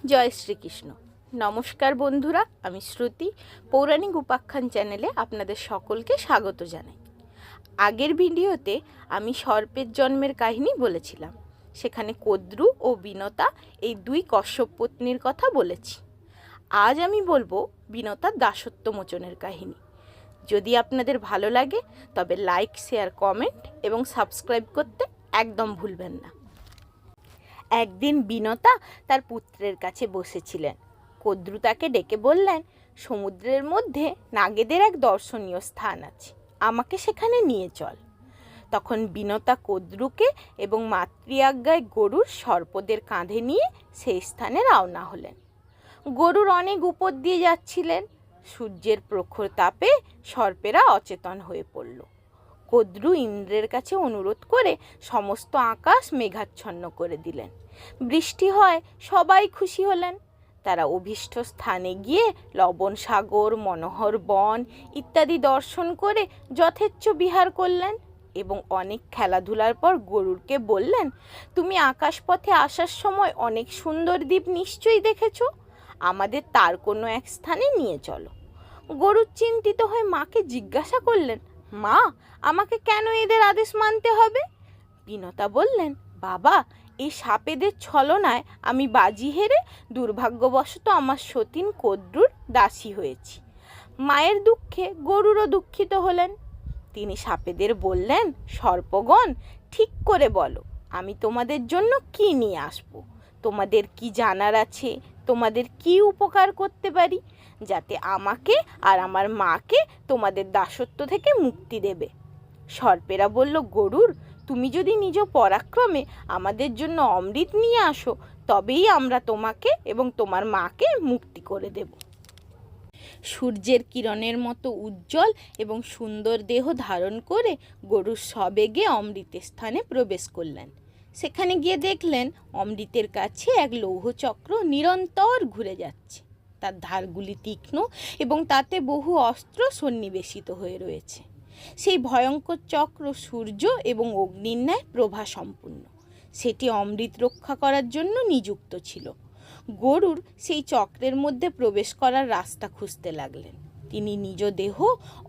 জয় শ্রীকৃষ্ণ। নমস্কার বন্ধুরা, আমি শ্রুতি পৌরাণিক উপাখ্যান চ্যানেলে আপনাদের সকলকে স্বাগত জানাই। আগের ভিডিওতে আমি সর্পের জন্মের কাহিনী বলেছিলাম। সেখানে কদ্রু ও বিনতা এই দুই কশ্যপ পত্নীর কথা বলেছি। আজ আমি বলবো বিনতার দাসত্ব মোচনের কাহিনী। যদি আপনাদের ভালো লাগে তবে লাইক, শেয়ার, কমেন্ট এবং সাবস্ক্রাইব করতে একদম ভুলবেন না। একদিন বিনতা তার পুত্রের কাছে বসেছিলেন। কদ্রু তাকে ডেকে বললেন, সমুদ্রের মধ্যে নাগেদের এক দর্শনীয় স্থান আছে, আমাকে সেখানে নিয়ে চল। তখন বিনতা কদ্রুকে এবং মাতৃ আজ্ঞায় গরুর সর্পদের কাঁধে নিয়ে সেই স্থানে রওনা হলেন। গরুর অনেক উপর দিয়ে যাচ্ছিলেন। সূর্যের প্রখর তাপে সর্পেরা অচেতন হয়ে পড়ল। কদ্রু ইন্দ্রের কাছে অনুরোধ করে সমস্ত আকাশ মেঘাচ্ছন্ন করে দিলেন। বৃষ্টি হয়, সবাই খুশি হলেন। তারা অভীষ্ট স্থানে গিয়ে লবণ সাগর, মনোহর বন ইত্যাদি দর্শন করে যথেচ্ছ বিহার করলেন এবং অনেক খেলাধুলার পর গরুরকে বললেন, তুমি আকাশপথে আসার সময় অনেক সুন্দর দ্বীপ নিশ্চয়ই দেখেছ, আমাদের তার কোনো এক স্থানে নিয়ে চলো। গরুর চিন্তিত হয়ে মাকে জিজ্ঞাসা করলেন, মা, আমাকে কেন এদের আদেশ মানতে হবে? বিনতা বললেন, বাবা, এই সাপেদের ছলনায় আমি বাজি হেরে দুর্ভাগ্যবশত আমার সতীন কদ্রুর দাসী হয়েছি। মায়ের দুঃখে গরুরও দুঃখিত হলেন। তিনি সাপেদের বললেন, সর্পগণ, ঠিক করে বলো, আমি তোমাদের জন্য কি নিয়ে আসব? তোমাদের কি জানার আছে? তোমাদের কি উপকার করতে পারি যাতে আমাকে আর আমার মাকে তোমাদের দাসত্ব থেকে মুক্তি দেবে? সর্পেরা বলল, গরুর, তুমি যদি নিজ পরাক্রমে আমাদের জন্য অমৃত নিয়ে আসো তবেই আমরা তোমাকে এবং তোমার মাকে মুক্তি করে দেব। সূর্যের কিরণের মতো উজ্জ্বল এবং সুন্দর দেহ ধারণ করে গরুর সবেগে অমৃতের স্থানে প্রবেশ করলেন। সেখানে গিয়ে দেখলেন অমৃতের কাছে এক লৌহচক্র নিরন্তর ঘুরে যাচ্ছে। তার ধারগুলি তীক্ষ্ণ এবং তাতে বহু অস্ত্র সন্নিবেশিত হয়ে রয়েছে। সেই ভয়ঙ্কর চক্র সূর্য এবং অগ্নির ন্যায় প্রভা সম্পূর্ণ। সেটি অমৃত রক্ষা করার জন্য নিযুক্ত ছিল। গরুর সেই চক্রের মধ্যে প্রবেশ করার রাস্তা খুঁজতে লাগলেন। তিনি নিজ দেহ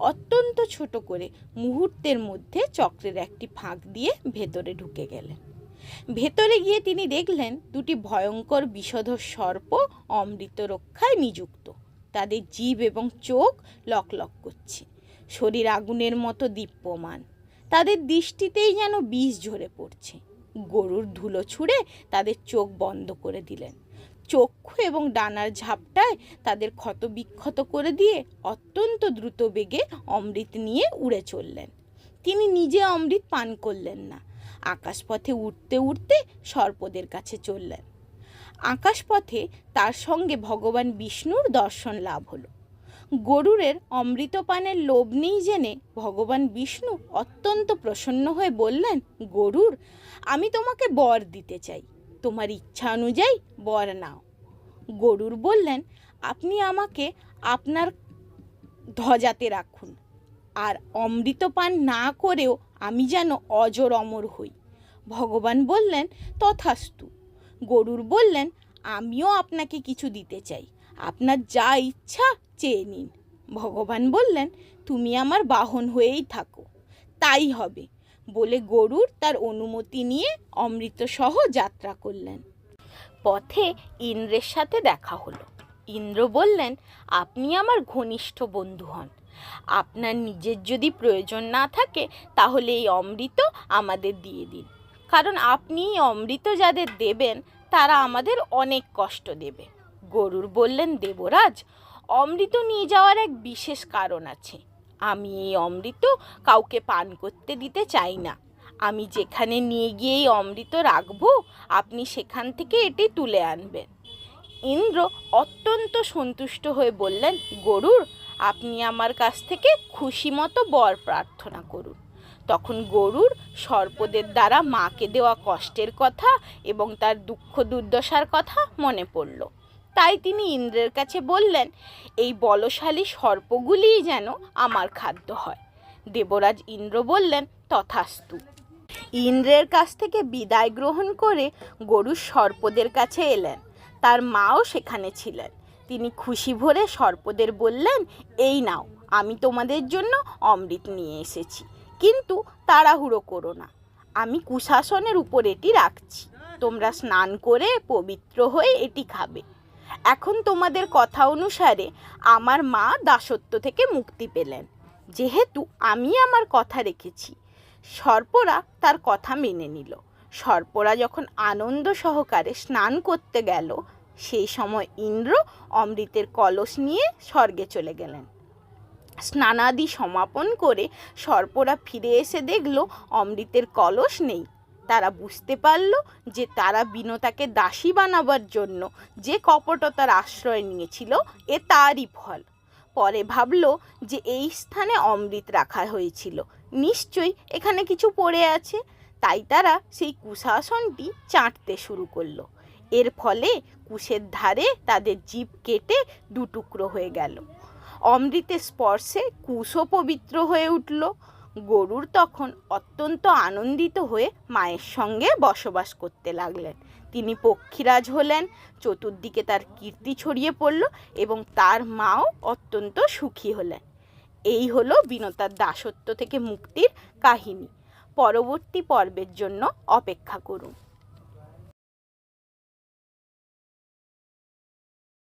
অত্যন্ত ছোট করে মুহূর্তের মধ্যে চক্রের একটি ফাঁক দিয়ে ভেতরে ঢুকে গেলেন। ভেতরে গিয়ে তিনি দেখলেন দুটি ভয়ঙ্কর বিষধর সর্প অমৃত রক্ষায় নিযুক্ত। তাদের জিভ এবং চোখ লকলক করছে, শরীর আগুনের মতো দীপ্যমান। তাদের দৃষ্টিতেই যেন বিষ ঝরে পড়ছে। গরুর ধুলো ছুঁড়ে তাদের চোখ বন্ধ করে দিলেন। চক্ষু এবং ডানার ঝাপটায় তাদের ক্ষত বিক্ষত করে দিয়ে অত্যন্ত দ্রুত বেগে অমৃত নিয়ে উড়ে চললেন। তিনি নিজে অমৃত পান করলেন না। আকাশপথে উঠতে উঠতে সর্পদের কাছে চললেন। আকাশপথে তার সঙ্গে ভগবান বিষ্ণুর দর্শন লাভ হলো। গরুরের অমৃতপানের লোভ নেই জেনে ভগবান বিষ্ণু অত্যন্ত প্রসন্ন হয়ে বললেন, গরুর, আমি তোমাকে বর দিতে চাই, তোমার ইচ্ছা অনুযায়ী বর নাও। গরুর বললেন, আপনি আমাকে আপনার ধ্বজাতে রাখুন, আর অমৃতপান না করেও আমি যেন অজর অমর হই। ভগবান বললেন, তথাস্তু। গরুর বললেন, আমিও আপনাকে কিছু দিতে চাই, আপনার যা ইচ্ছা চেয়ে নিন। ভগবান বললেন, তুমি আমার বাহন হয়েই থাকো। তাই হবে বলে গরুর তার অনুমতি নিয়ে অমৃতসহ যাত্রা করলেন। পথে ইন্দ্রের সাথে দেখা হলো। ইন্দ্র বললেন, আপনি আমার ঘনিষ্ঠ বন্ধু হন। আপনার নিজের যদি প্রয়োজন না থাকে তাহলে এই অমৃত আমাদের দিয়ে দিন, কারণ আপনি এই অমৃত যাদের দেবেন তারা আমাদের অনেক কষ্ট দেবে। গরুর বললেন, দেবরাজ, অমৃত নিয়ে যাওয়ার এক বিশেষ কারণ আছে। আমি এই অমৃত কাউকে পান করতে দিতে চাই না। আমি যেখানে নিয়ে গিয়ে এই অমৃত রাখবো আপনি সেখান থেকে এটি তুলে আনবেন। ইন্দ্র অত্যন্ত সন্তুষ্ট হয়ে বললেন, গরুর, আপনি আমার কাছ থেকে খুশি মতো বর প্রার্থনা করুন। তখন গরুর সর্পদের দ্বারা মাকে দেওয়া কষ্টের কথা এবং তার দুঃখ দুর্দশার কথা মনে পড়ল। তাই তিনি ইন্দ্রের কাছে বললেন, এই বলশালী সর্পগুলিই যেন আমার খাদ্য হয়। দেবরাজ ইন্দ্র বললেন, তথাস্তু। ইন্দ্রের কাছ থেকে বিদায় গ্রহণ করে গরু সর্পদের কাছে এলেন। তার মাও সেখানে ছিলেন। তিনি খুশি ভরে সর্পদের বললেন, এই নাও, আমি তোমাদের জন্য অমৃত নিয়ে এসেছি, কিন্তু তাড়াহুড়ো করো না। আমি কুশাসনের উপর এটি রাখছি, তোমরা স্নান করে পবিত্র হয়ে এটি খাবে। এখন তোমাদের কথা অনুসারে আমার মা দাসত্ব থেকে মুক্তি পেলেন, যেহেতু আমি আমার কথা রেখেছি। সর্পরা তার কথা মেনে নিল। সর্পরা যখন আনন্দ সহকারে স্নান করতে গেল, সেই সময় ইন্দ্র অমৃতের কলস নিয়ে স্বর্গে চলে গেলেন। স্নানাদি সমাপন করে সর্পরা ফিরে এসে দেখল অমৃতের কলস নেই। তারা বুঝতে পারল যে তারা বিনতাকে দাসী বানাবার জন্য যে কপটতার আশ্রয় নিয়েছিল এ তারই ফল। পরে ভাবল যে এই স্থানে অমৃত রাখা হয়েছিল, নিশ্চয়ই এখানে কিছু পড়ে আছে। তাই তারা সেই কুশাসনটি চাটতে শুরু করলো। এর ফলে কুশের ধারে তাদের জিভ কেটে দুটুকরো হয়ে গেল। অমৃতের স্পর্শে কুশও পবিত্র হয়ে উঠল। গরুড় তখন অত্যন্ত আনন্দিত হয়ে মায়ের সঙ্গে বসবাস করতে লাগলেন। তিনি পক্ষীরাজ হলেন, চতুর্দিকে তার কীর্তি ছড়িয়ে পড়ল এবং তার মাও অত্যন্ত সুখী হলেন। এই হলো বিনতার দাসত্ব থেকে মুক্তির কাহিনী। পরবর্তী পর্বের জন্য অপেক্ষা করুন।